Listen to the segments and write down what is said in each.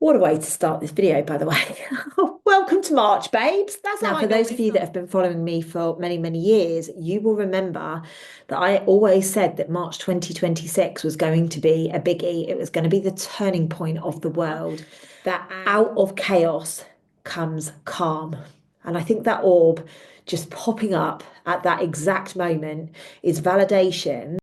What a way to start this video, by the way. Welcome to March, babes. That's how Now, I for those normally of you that start. have been following me for many, many years, you will remember that I always said that March 2026 was going to be a biggie. It was going to be the turning point of the world, that out of chaos comes calm. And I think that orb just popping up at that exact moment is validation.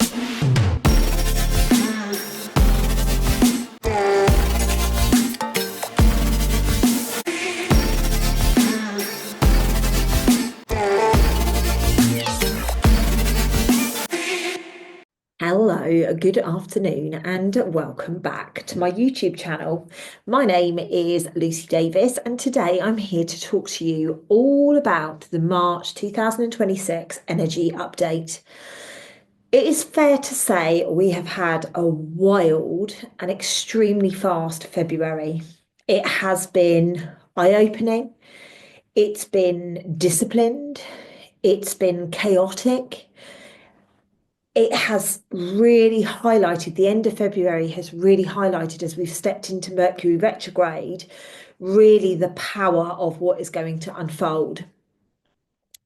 Hello, good afternoon, and welcome back to my YouTube channel. My name is Lucy Davis, and today I'm here to talk to you all about the March 2026 energy update. It is fair to say we have had a wild and extremely fast February. It has been eye-opening, it's been disciplined, it's been chaotic. It has really highlighted, the end of February has really highlighted, as we've stepped into Mercury retrograde, really the power of what is going to unfold.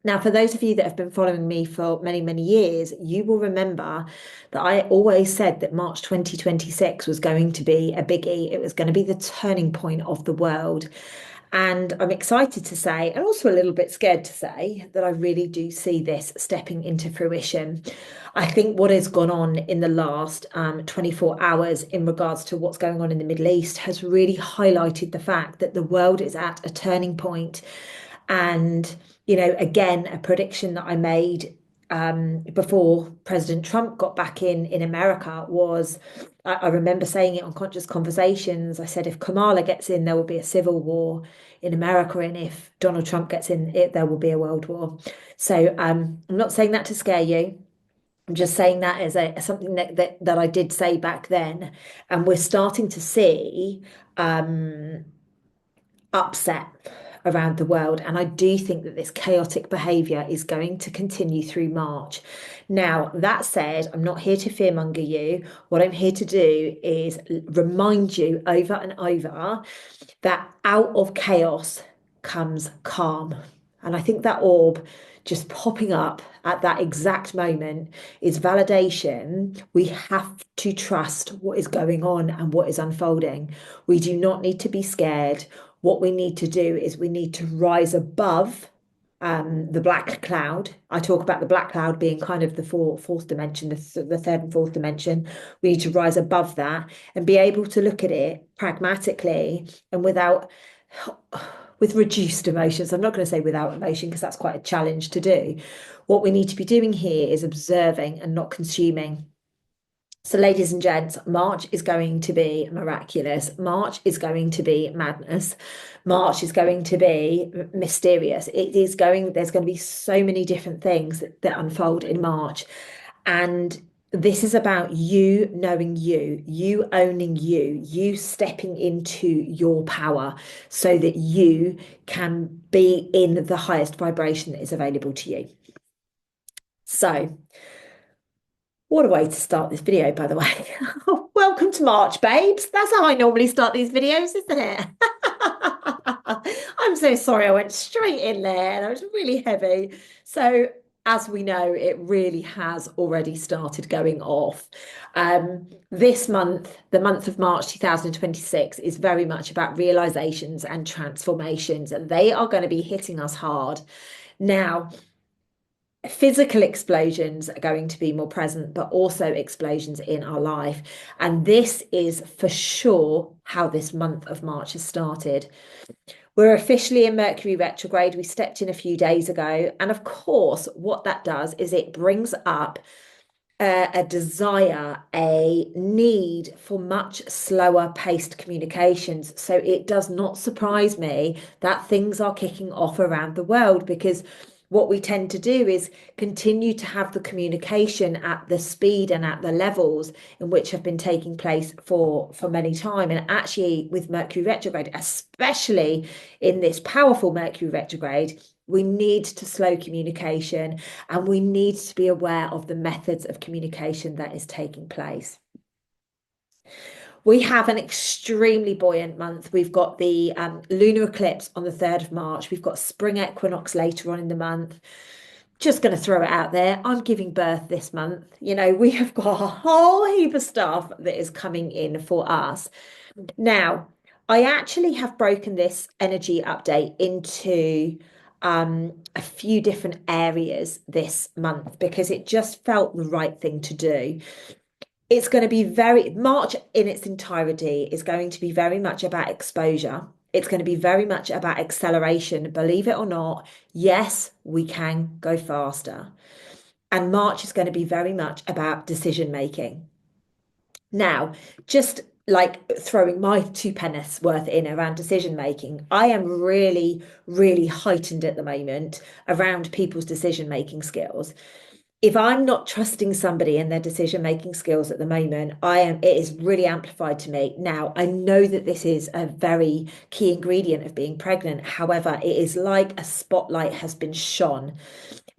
Now, for those of you that have been following me for many, many years, you will remember that I always said that March 2026 was going to be a biggie. It was going to be the turning point of the world. And I'm excited to say, and also a little bit scared to say, that I really do see this stepping into fruition. I think what has gone on in the last 24 hours in regards to what's going on in the Middle East has really highlighted the fact that the world is at a turning point. And, again, a prediction that I made before President Trump got back in America was, I remember saying it on Conscious Conversations. I said, if Kamala gets in, there will be a civil war in America, and if Donald Trump gets in, there will be a world war. So I'm not saying that to scare you. I'm just saying that as something that I did say back then, and we're starting to see upset around the world. And I do think that this chaotic behavior is going to continue through March. Now, that said, I'm not here to fearmonger you. What I'm here to do is remind you over and over that out of chaos comes calm. And I think that orb just popping up at that exact moment is validation. We have to trust what is going on and what is unfolding. We do not need to be scared. What we need to do is we need to rise above the black cloud. I talk about the black cloud being kind of the fourth dimension, the third and fourth dimension. We need to rise above that and be able to look at it pragmatically and with reduced emotions. I'm not going to say without emotion because that's quite a challenge to do. What we need to be doing here is observing and not consuming. So, ladies and gents, March is going to be miraculous. March is going to be madness. March is going to be mysterious. There's going to be so many different things that unfold in March. And this is about you knowing you owning you stepping into your power so that you can be in the highest vibration that is available to you. So, what a way to start this video, by the way. Welcome to March, babes. That's how I normally start these videos, isn't it? I'm so sorry I went straight in there. That was really heavy. So, as we know, it really has already started going off. This month, the month of March 2026, is very much about realizations and transformations, and they are going to be hitting us hard. Now, physical explosions are going to be more present, but also explosions in our life. And this is for sure how this month of March has started. We're officially in Mercury retrograde. We stepped in a few days ago. And of course, what that does is it brings up a desire, a need for much slower paced communications. So it does not surprise me that things are kicking off around the world, because what we tend to do is continue to have the communication at the speed and at the levels in which have been taking place for many time. And actually, with Mercury retrograde, especially in this powerful Mercury retrograde, we need to slow communication, and we need to be aware of the methods of communication that is taking place. We have an extremely buoyant month. We've got the lunar eclipse on the 3rd of March. We've got spring equinox later on in the month. Just going to throw it out there. I'm giving birth this month. We have got a whole heap of stuff that is coming in for us. Now, I actually have broken this energy update into a few different areas this month because it just felt the right thing to do. It's going to be March in its entirety is going to be very much about exposure. It's going to be very much about acceleration. Believe it or not, yes, we can go faster. And March is going to be very much about decision making. Now, just like throwing my two pence worth in around decision making, I am really, really heightened at the moment around people's decision making skills. If I'm not trusting somebody in their decision making skills at the moment, it is really amplified to me. Now, I know that this is a very key ingredient of being pregnant. However, it is like a spotlight has been shone.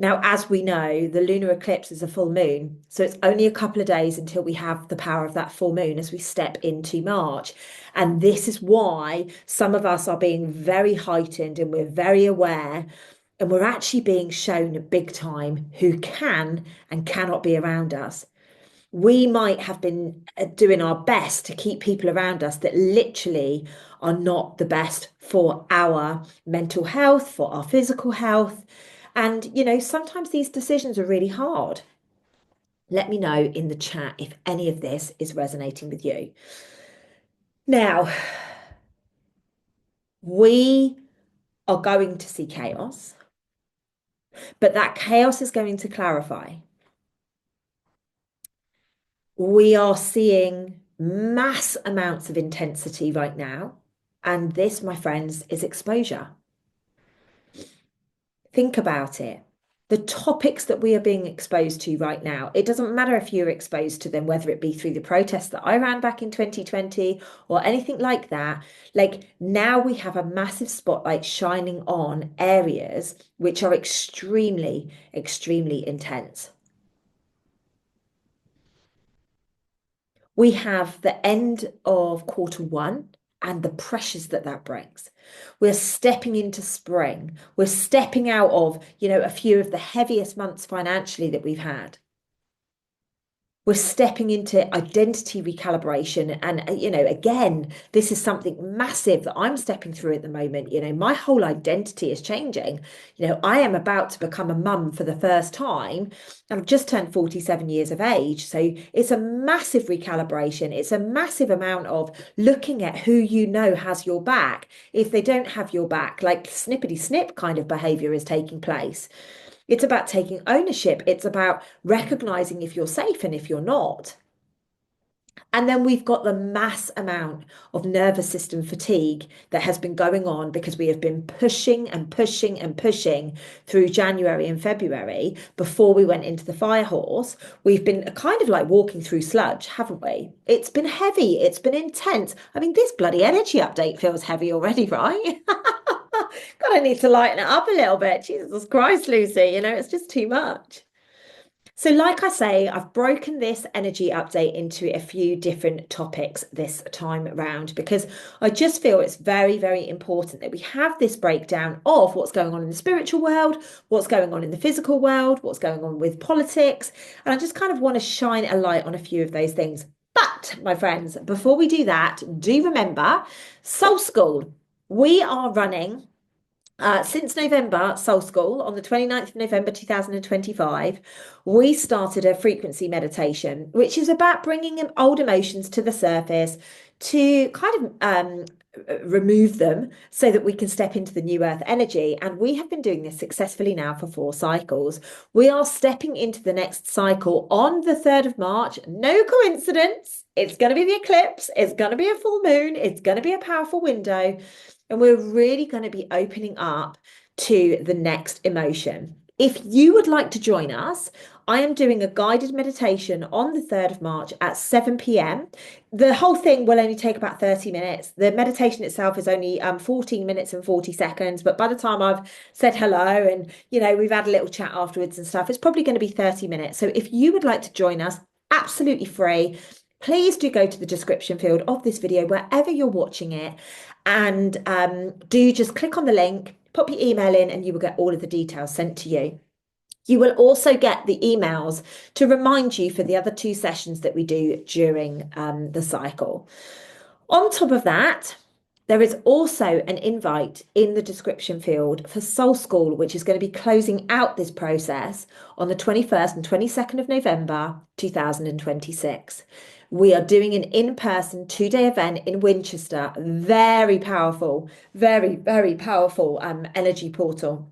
Now, as we know, the lunar eclipse is a full moon. So it's only a couple of days until we have the power of that full moon as we step into March. And this is why some of us are being very heightened and we're very aware. And we're actually being shown big time who can and cannot be around us. We might have been doing our best to keep people around us that literally are not the best for our mental health, for our physical health. And, sometimes these decisions are really hard. Let me know in the chat if any of this is resonating with you. Now, we are going to see chaos, but that chaos is going to clarify. We are seeing mass amounts of intensity right now. And this, my friends, is exposure. Think about it. The topics that we are being exposed to right now, it doesn't matter if you're exposed to them, whether it be through the protests that I ran back in 2020 or anything like that. Like now we have a massive spotlight shining on areas which are extremely, extremely intense. We have the end of quarter 1 and the pressures that that brings. We're stepping into spring. We're stepping out of, a few of the heaviest months financially that we've had. We're stepping into identity recalibration. And, again, this is something massive that I'm stepping through at the moment. My whole identity is changing. I am about to become a mum for the first time. And I've just turned 47 years of age. So it's a massive recalibration. It's a massive amount of looking at who has your back. If they don't have your back, like snippety snip kind of behavior is taking place. It's about taking ownership. It's about recognizing if you're safe and if you're not. And then we've got the mass amount of nervous system fatigue that has been going on because we have been pushing and pushing and pushing through January and February before we went into the fire horse. We've been kind of like walking through sludge, haven't we? It's been heavy. It's been intense. I mean, this bloody energy update feels heavy already, right? God, I need to lighten it up a little bit. Jesus Christ, Lucy, it's just too much. So, like I say, I've broken this energy update into a few different topics this time around because I just feel it's very, very important that we have this breakdown of what's going on in the spiritual world, what's going on in the physical world, what's going on with politics. And I just kind of want to shine a light on a few of those things. But, my friends, before we do that, do remember Soul School. We are running since November, Soul School, on the 29th of November 2025, we started a frequency meditation, which is about bringing old emotions to the surface to kind of remove them so that we can step into the new earth energy. And we have been doing this successfully now for 4 cycles. We are stepping into the next cycle on the 3rd of March. No coincidence. It's going to be the eclipse. It's going to be a full moon. It's going to be a powerful window. And we're really going to be opening up to the next emotion. If you would like to join us, I am doing a guided meditation on the 3rd of March at 7 p.m. The whole thing will only take about 30 minutes. The meditation itself is only 14 minutes and 40 seconds. But by the time I've said hello and, we've had a little chat afterwards and stuff, it's probably going to be 30 minutes. So if you would like to join us, absolutely free. please do go to the description field of this video, wherever you're watching it, and do just click on the link, pop your email in, and you will get all of the details sent to you. You will also get the emails to remind you for the other 2 sessions that we do during the cycle. On top of that, there is also an invite in the description field for Soul School, which is going to be closing out this process on the 21st and 22nd of November 2026. We are doing an in-person 2-day event in Winchester. Very powerful, very, very powerful energy portal.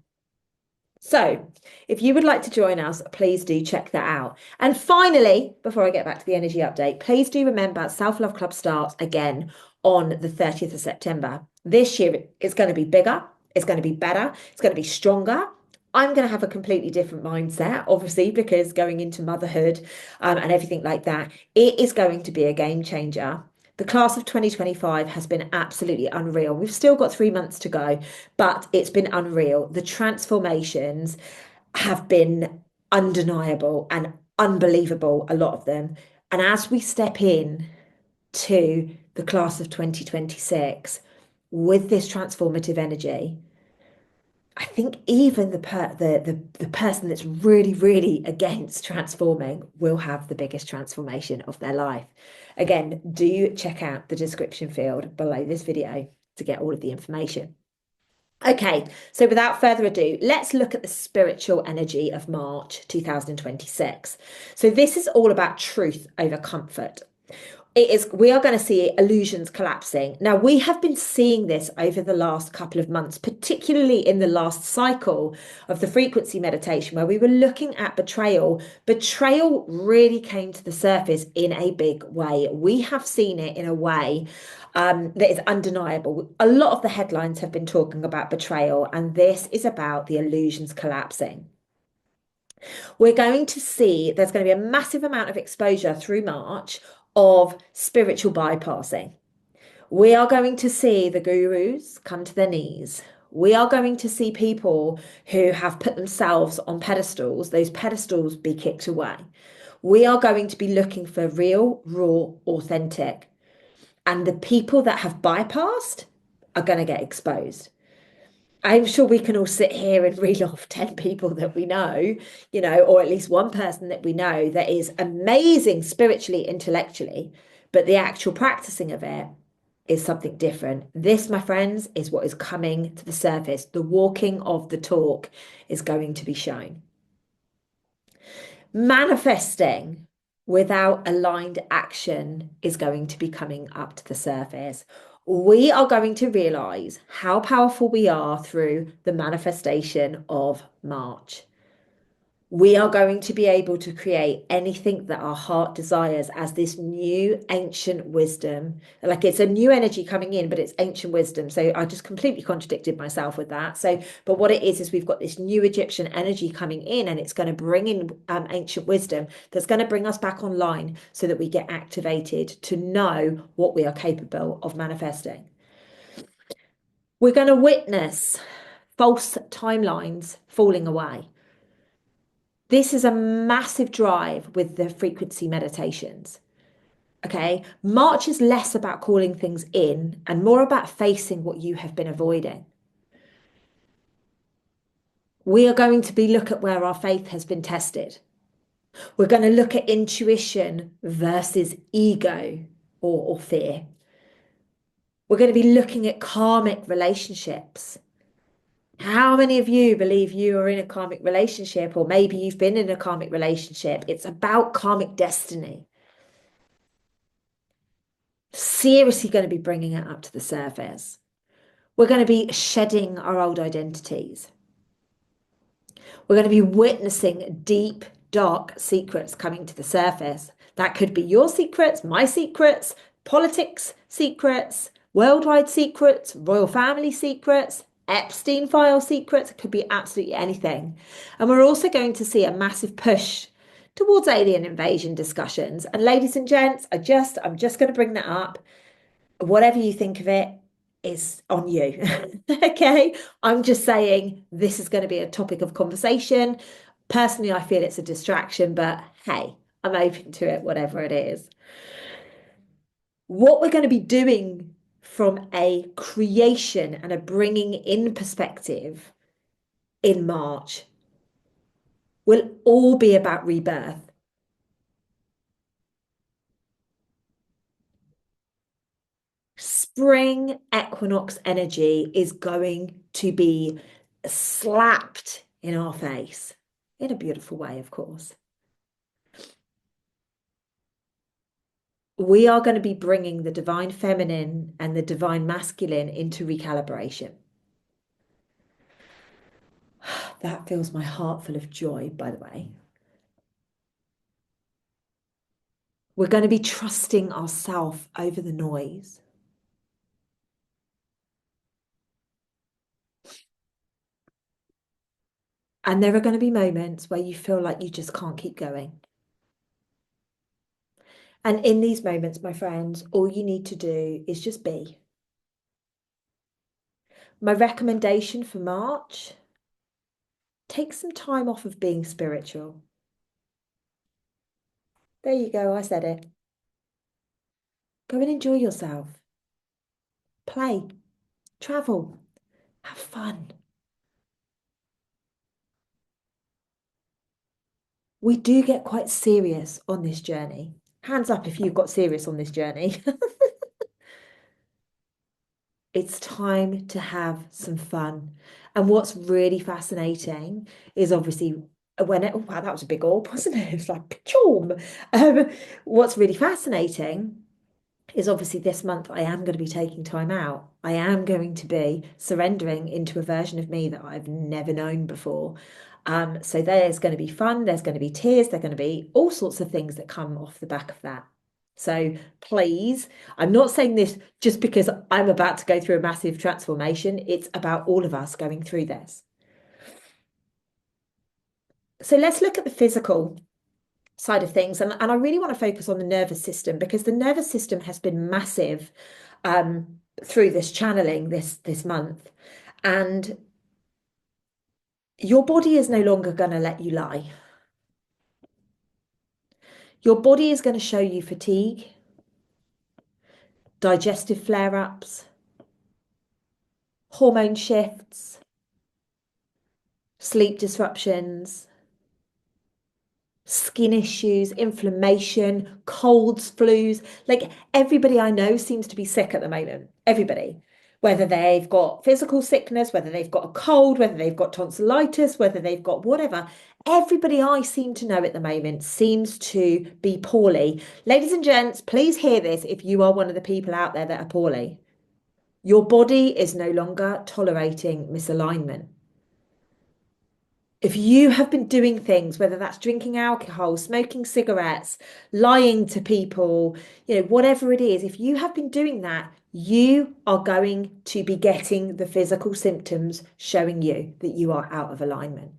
So if you would like to join us, please do check that out. And finally, before I get back to the energy update, please do remember Self Love Club starts again on the 30th of September. This year, it's going to be bigger, it's going to be better, it's going to be stronger. I'm going to have a completely different mindset, obviously, because going into motherhood and everything like that, it is going to be a game changer. The class of 2025 has been absolutely unreal. We've still got 3 months to go, but it's been unreal. The transformations have been undeniable and unbelievable, a lot of them. And as we step in to the class of 2026 with this transformative energy, I think even the person that's really, really against transforming will have the biggest transformation of their life. Again, do check out the description field below this video to get all of the information. Okay, so without further ado, let's look at the spiritual energy of March 2026. So this is all about truth over comfort. We are going to see illusions collapsing. Now, we have been seeing this over the last couple of months, particularly in the last cycle of the frequency meditation, where we were looking at betrayal. Betrayal really came to the surface in a big way. We have seen it in a way that is undeniable. A lot of the headlines have been talking about betrayal, and this is about the illusions collapsing. We're going to see there's going to be a massive amount of exposure through March of spiritual bypassing. We are going to see the gurus come to their knees. We are going to see people who have put themselves on pedestals, those pedestals be kicked away. We are going to be looking for real, raw, authentic. And the people that have bypassed are going to get exposed. I'm sure we can all sit here and reel off 10 people that we know, or at least one person that we know that is amazing spiritually, intellectually, but the actual practicing of it is something different. This, my friends, is what is coming to the surface. The walking of the talk is going to be shown. Manifesting without aligned action is going to be coming up to the surface. We are going to realize how powerful we are through the manifestation of March. We are going to be able to create anything that our heart desires as this new ancient wisdom. Like, it's a new energy coming in, but it's ancient wisdom. So I just completely contradicted myself with that. But what it is we've got this new Egyptian energy coming in, and it's going to bring in ancient wisdom that's going to bring us back online so that we get activated to know what we are capable of manifesting. We're going to witness false timelines falling away. This is a massive drive with the frequency meditations. Okay, March is less about calling things in and more about facing what you have been avoiding. We are going to look at where our faith has been tested. We're going to look at intuition versus ego or fear. We're going to be looking at karmic relationships. How many of you believe you are in a karmic relationship, or maybe you've been in a karmic relationship? It's about karmic destiny. Seriously going to be bringing it up to the surface. We're going to be shedding our old identities. We're going to be witnessing deep, dark secrets coming to the surface. That could be your secrets, my secrets, politics secrets, worldwide secrets, royal family secrets, Epstein file secrets. It could be absolutely anything. And we're also going to see a massive push towards alien invasion discussions. And ladies and gents, I'm just going to bring that up. Whatever you think of it is on you. Okay, I'm just saying this is going to be a topic of conversation. Personally, I feel it's a distraction, but hey, I'm open to it, whatever it is. What we're going to be doing from a creation and a bringing in perspective in March will all be about rebirth. Spring equinox energy is going to be slapped in our face in a beautiful way, of course. We are going to be bringing the divine feminine and the divine masculine into recalibration. That fills my heart full of joy, by the way. We're going to be trusting ourselves over the noise. And there are going to be moments where you feel like you just can't keep going. And in these moments, my friends, all you need to do is just be. My recommendation for March, take some time off of being spiritual. There you go, I said it. Go and enjoy yourself. Play, travel, have fun. We do get quite serious on this journey. Hands up if you've got serious on this journey. It's time to have some fun. And what's really fascinating is obviously when it, oh, wow, that was a big orb, wasn't it? It's like, chorm. What's really fascinating is obviously this month I am going to be taking time out. I am going to be surrendering into a version of me that I've never known before. So there's going to be fun, there's going to be tears, there's going to be all sorts of things that come off the back of that. So please, I'm not saying this just because I'm about to go through a massive transformation. It's about all of us going through this. So let's look at the physical side of things. And I really want to focus on the nervous system because the nervous system has been massive through this channeling this month. And your body is no longer going to let you lie. Your body is going to show you fatigue, digestive flare-ups, hormone shifts, sleep disruptions, skin issues, inflammation, colds, flus. Like everybody I know seems to be sick at the moment. Everybody. Whether they've got physical sickness, whether they've got a cold, whether they've got tonsillitis, whether they've got whatever. Everybody I seem to know at the moment seems to be poorly. Ladies and gents, please hear this if you are one of the people out there that are poorly. Your body is no longer tolerating misalignment. If you have been doing things, whether that's drinking alcohol, smoking cigarettes, lying to people, whatever it is, if you have been doing that, you are going to be getting the physical symptoms showing you that you are out of alignment.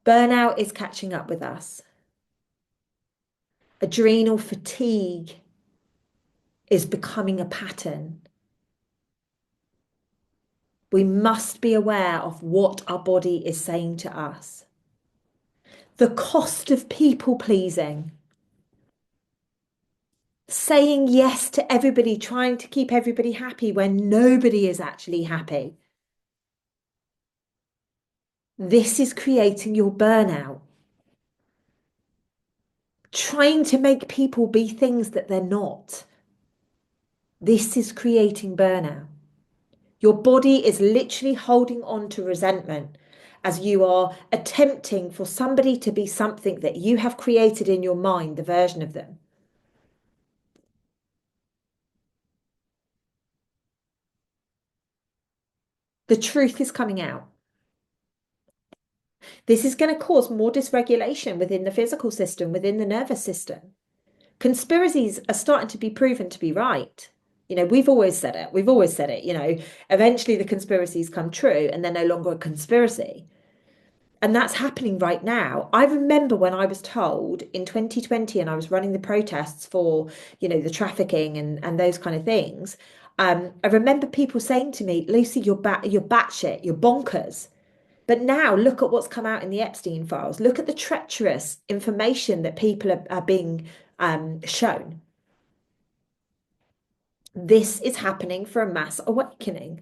Burnout is catching up with us. Adrenal fatigue is becoming a pattern. We must be aware of what our body is saying to us. The cost of people pleasing, saying yes to everybody, trying to keep everybody happy when nobody is actually happy. This is creating your burnout. Trying to make people be things that they're not. This is creating burnout. Your body is literally holding on to resentment as you are attempting for somebody to be something that you have created in your mind, the version of them. The truth is coming out. This is going to cause more dysregulation within the physical system, within the nervous system. Conspiracies are starting to be proven to be right. We've always said it. We've always said it. Eventually the conspiracies come true and they're no longer a conspiracy. And that's happening right now. I remember when I was told in 2020 and I was running the protests for, the trafficking and those kind of things. I remember people saying to me, Lucy, you're batshit, you're bonkers. But now look at what's come out in the Epstein files. Look at the treacherous information that people are being shown. This is happening for a mass awakening.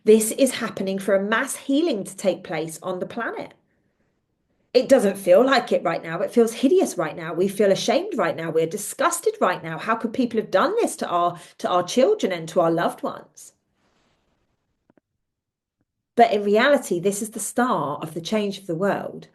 This is happening for a mass healing to take place on the planet. It doesn't feel like it right now. It feels hideous right now. We feel ashamed right now. We're disgusted right now. How could people have done this to our children and to our loved ones? But in reality, this is the start of the change of the world.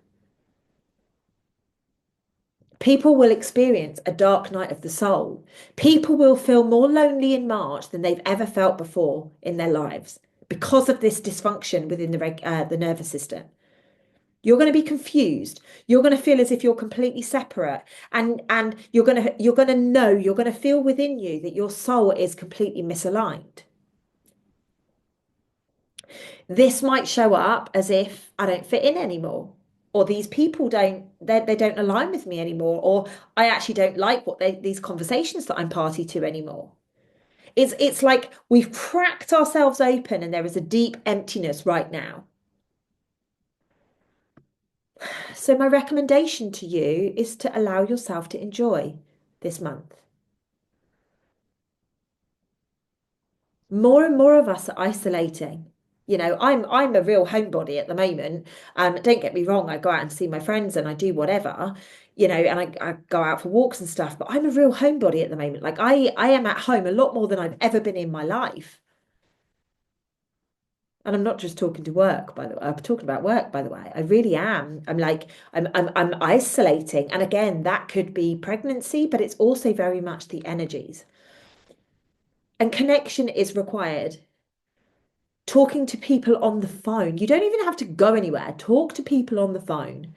People will experience a dark night of the soul. People will feel more lonely in March than they've ever felt before in their lives because of this dysfunction within the nervous system. You're going to be confused. You're going to feel as if you're completely separate, and you're going to feel within you that your soul is completely misaligned. This might show up as if I don't fit in anymore, or these people they don't align with me anymore, or I actually don't like these conversations that I'm party to anymore. It's like we've cracked ourselves open and there is a deep emptiness right now. So my recommendation to you is to allow yourself to enjoy this month. More and more of us are isolating. I'm a real homebody at the moment. Don't get me wrong, I go out and see my friends and I do whatever, and I go out for walks and stuff, but I'm a real homebody at the moment. Like I am at home a lot more than I've ever been in my life. And I'm not just talking to work, by the way. I'm talking about work, by the way. I really am. I'm isolating. And again, that could be pregnancy, but it's also very much the energies. And connection is required. Talking to people on the phone. You don't even have to go anywhere. Talk to people on the phone.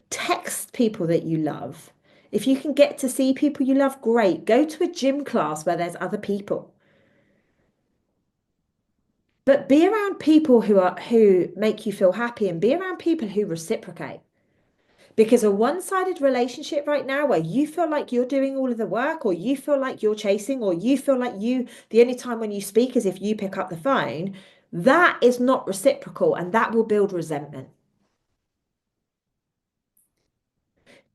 Text people that you love. If you can get to see people you love, great. Go to a gym class where there's other people. But be around people who make you feel happy, and be around people who reciprocate. Because a one-sided relationship right now where you feel like you're doing all of the work, or you feel like you're chasing, or you feel like the only time when you speak is if you pick up the phone, that is not reciprocal, and that will build resentment.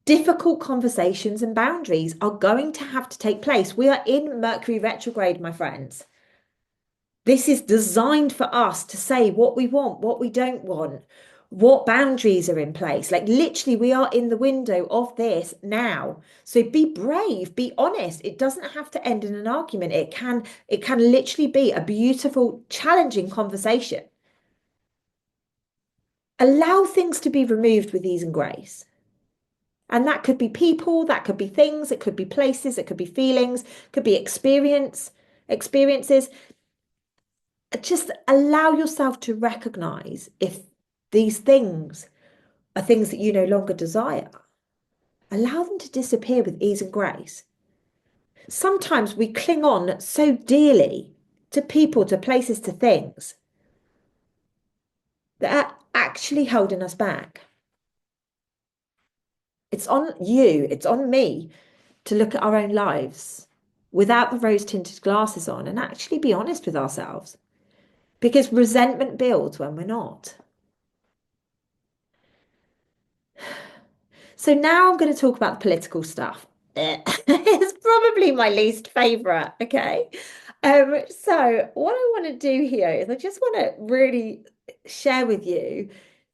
Difficult conversations and boundaries are going to have to take place. We are in Mercury retrograde, my friends. This is designed for us to say what we want, what we don't want, what boundaries are in place. Like literally, we are in the window of this now. So be brave, be honest. It doesn't have to end in an argument. It can literally be a beautiful, challenging conversation. Allow things to be removed with ease and grace. And that could be people, that could be things, it could be places, it could be feelings, it could be experiences. Just allow yourself to recognize if these things are things that you no longer desire. Allow them to disappear with ease and grace. Sometimes we cling on so dearly to people, to places, to things that are actually holding us back. It's on you, it's on me to look at our own lives without the rose-tinted glasses on and actually be honest with ourselves. Because resentment builds when we're not. So now I'm going to talk about the political stuff. It's probably my least favorite. Okay. So what I want to do here is I just want to really share with you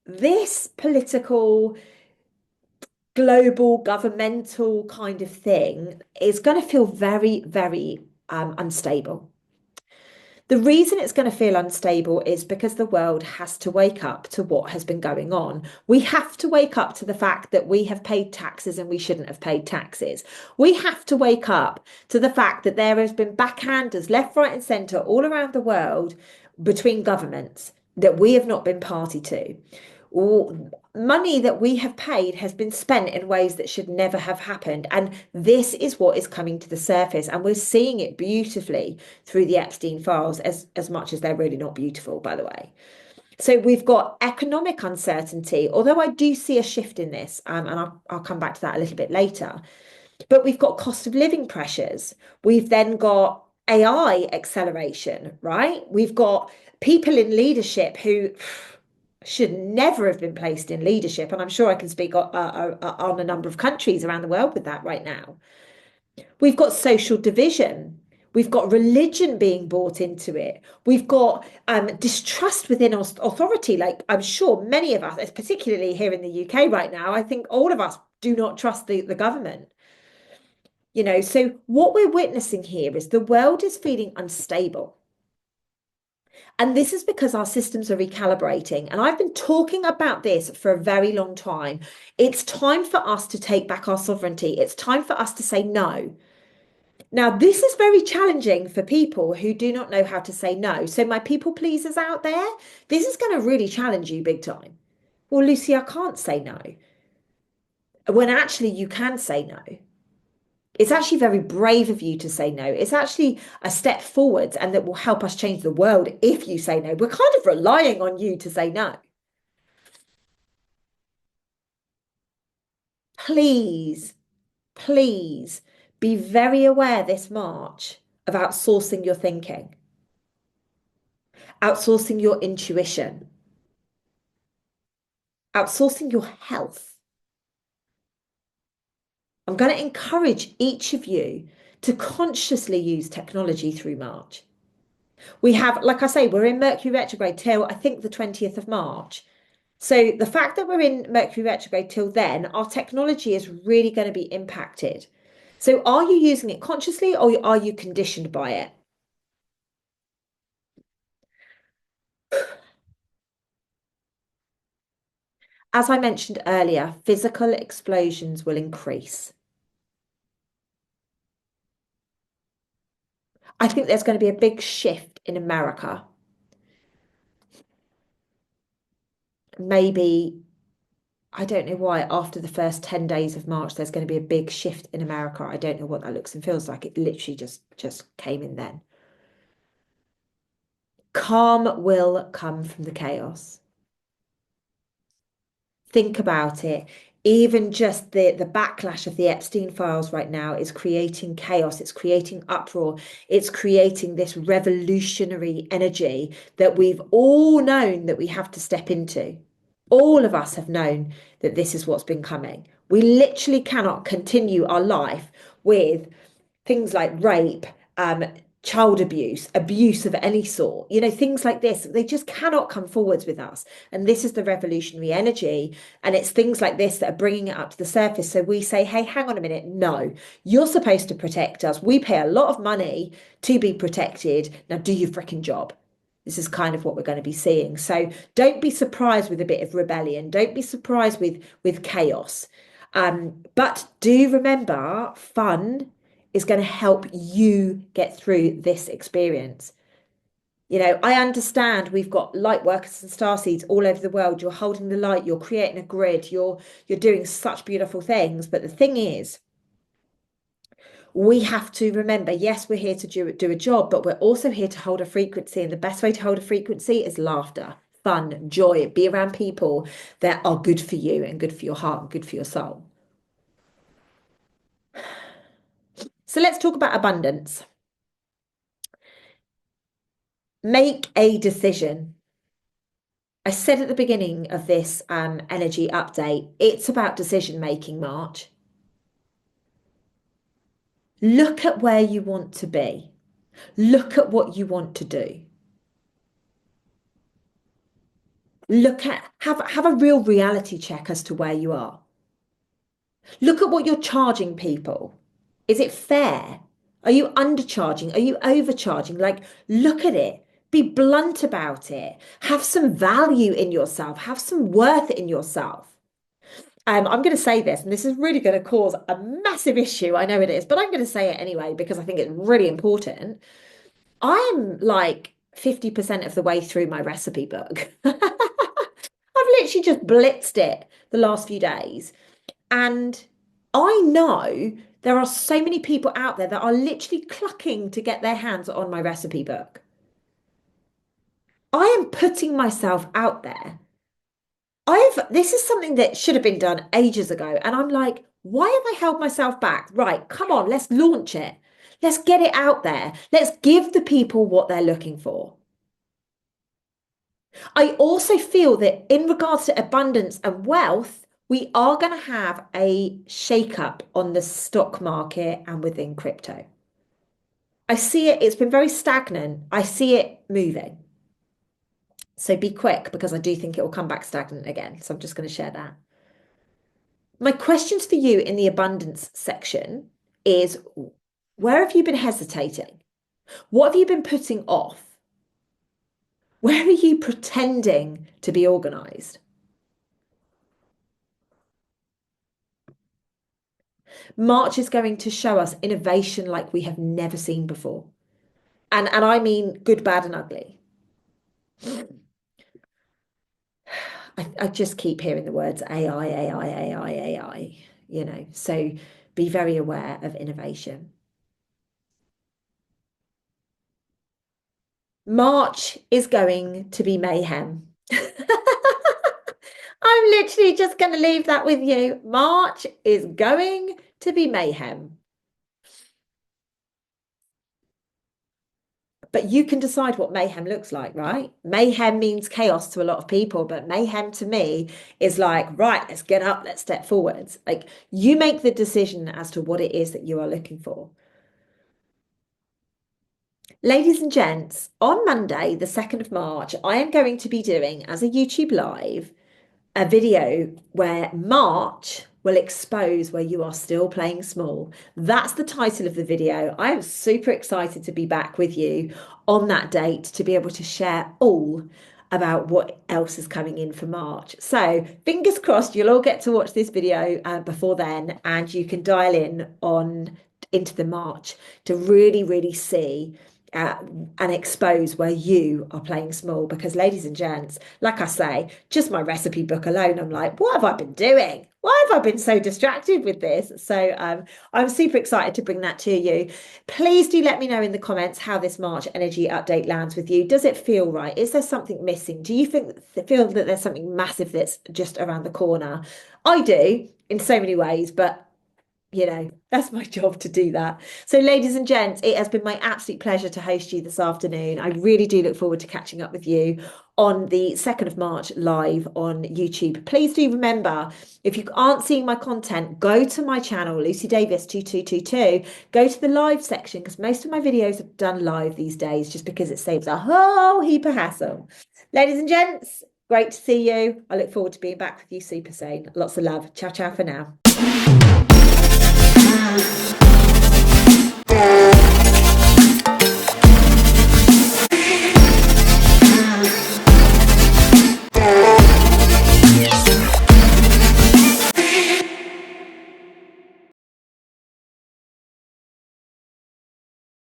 this political, global, governmental kind of thing is going to feel very, very unstable. The reason it's going to feel unstable is because the world has to wake up to what has been going on. We have to wake up to the fact that we have paid taxes and we shouldn't have paid taxes. We have to wake up to the fact that there has been backhanders left, right, and centre all around the world between governments that we have not been party to. Or money that we have paid has been spent in ways that should never have happened. And this is what is coming to the surface. And we're seeing it beautifully through the Epstein files, as much as they're really not beautiful, by the way. So we've got economic uncertainty, although I do see a shift in this, and I'll come back to that a little bit later. But we've got cost of living pressures. We've then got AI acceleration, right? We've got people in leadership who should never have been placed in leadership. And I'm sure I can speak on a number of countries around the world with that right now. We've got social division. We've got religion being brought into it. We've got distrust within authority. Like I'm sure many of us, particularly here in the UK right now, I think all of us do not trust the government. So what we're witnessing here is the world is feeling unstable. And this is because our systems are recalibrating. And I've been talking about this for a very long time. It's time for us to take back our sovereignty. It's time for us to say no. Now, this is very challenging for people who do not know how to say no. So, my people pleasers out there, this is going to really challenge you big time. Well, Lucy, I can't say no. When actually you can say no. It's actually very brave of you to say no. It's actually a step forwards and that will help us change the world if you say no. We're kind of relying on you to say no. Please, please be very aware this March of outsourcing your thinking, outsourcing your intuition, outsourcing your health. I'm going to encourage each of you to consciously use technology through March. We have, like I say, we're in Mercury retrograde till I think the 20th of March. So the fact that we're in Mercury retrograde till then, our technology is really going to be impacted. So are you using it consciously or are you conditioned by it? As I mentioned earlier, physical explosions will increase. I think there's going to be a big shift in America. Maybe, I don't know why, after the first 10 days of March, there's going to be a big shift in America. I don't know what that looks and feels like. It literally just came in then. Calm will come from the chaos. Think about it. Even just the backlash of the Epstein files right now is creating chaos. It's creating uproar. It's creating this revolutionary energy that we've all known that we have to step into. All of us have known that this is what's been coming. We literally cannot continue our life with things like rape, child abuse, abuse of any sort, things like this. They just cannot come forwards with us. And this is the revolutionary energy. And it's things like this that are bringing it up to the surface. So we say, hey, hang on a minute. No, you're supposed to protect us. We pay a lot of money to be protected. Now do your freaking job. This is kind of what we're going to be seeing. So don't be surprised with a bit of rebellion. Don't be surprised with chaos. But do remember, fun is going to help you get through this experience. I understand we've got light workers and starseeds all over the world. You're holding the light, you're creating a grid, you're doing such beautiful things. But the thing is, we have to remember, yes, we're here to do a job, but we're also here to hold a frequency. And the best way to hold a frequency is laughter, fun, joy. Be around people that are good for you and good for your heart and good for your soul. So let's talk about abundance. Make a decision. I said at the beginning of this energy update, it's about decision making, March. Look at where you want to be. Look at what you want to do. Have a real reality check as to where you are. Look at what you're charging people. Is it fair? Are you undercharging? Are you overcharging? Like, look at it. Be blunt about it. Have some value in yourself. Have some worth in yourself. I'm going to say this, and this is really going to cause a massive issue. I know it is, but I'm going to say it anyway because I think it's really important. I'm like 50% of the way through my recipe book. I've literally just blitzed it the last few days. And I know there are so many people out there that are literally clucking to get their hands on my recipe book. I am putting myself out there. This is something that should have been done ages ago. And I'm like, why have I held myself back? Right, come on, let's launch it. Let's get it out there. Let's give the people what they're looking for. I also feel that in regards to abundance and wealth, we are going to have a shake-up on the stock market and within crypto. I see it, it's been very stagnant. I see it moving. So be quick because I do think it will come back stagnant again. So I'm just going to share that. My questions for you in the abundance section is where have you been hesitating? What have you been putting off? Where are you pretending to be organized? March is going to show us innovation like we have never seen before. And I mean good, bad, and ugly. I just keep hearing the words AI, AI, AI, AI, so be very aware of innovation. March is going to be mayhem. I'm literally just going to leave that with you. March is going to be mayhem. But you can decide what mayhem looks like, right? Mayhem means chaos to a lot of people, but mayhem to me is like, right, let's get up, let's step forwards. Like you make the decision as to what it is that you are looking for. Ladies and gents, on Monday, the 2nd of March, I am going to be doing as a YouTube live a video where March will expose where you are still playing small. That's the title of the video. I am super excited to be back with you on that date to be able to share all about what else is coming in for March. So fingers crossed you'll all get to watch this video before then, and you can dial in on into the March to really, really see and expose where you are playing small. Because, ladies and gents, like I say, just my recipe book alone, I'm like, what have I been doing? Why have I been so distracted with this? So I'm super excited to bring that to you. Please do let me know in the comments how this March energy update lands with you. Does it feel right? Is there something missing? Do you feel that there's something massive that's just around the corner? I do in so many ways, but that's my job to do that. So, ladies and gents, it has been my absolute pleasure to host you this afternoon. I really do look forward to catching up with you on the 2nd of March live on YouTube. Please do remember, if you aren't seeing my content, go to my channel, Lucy Davis 2222. Go to the live section because most of my videos are done live these days just because it saves a whole heap of hassle. Ladies and gents, great to see you. I look forward to being back with you super soon. Lots of love. Ciao, ciao for now.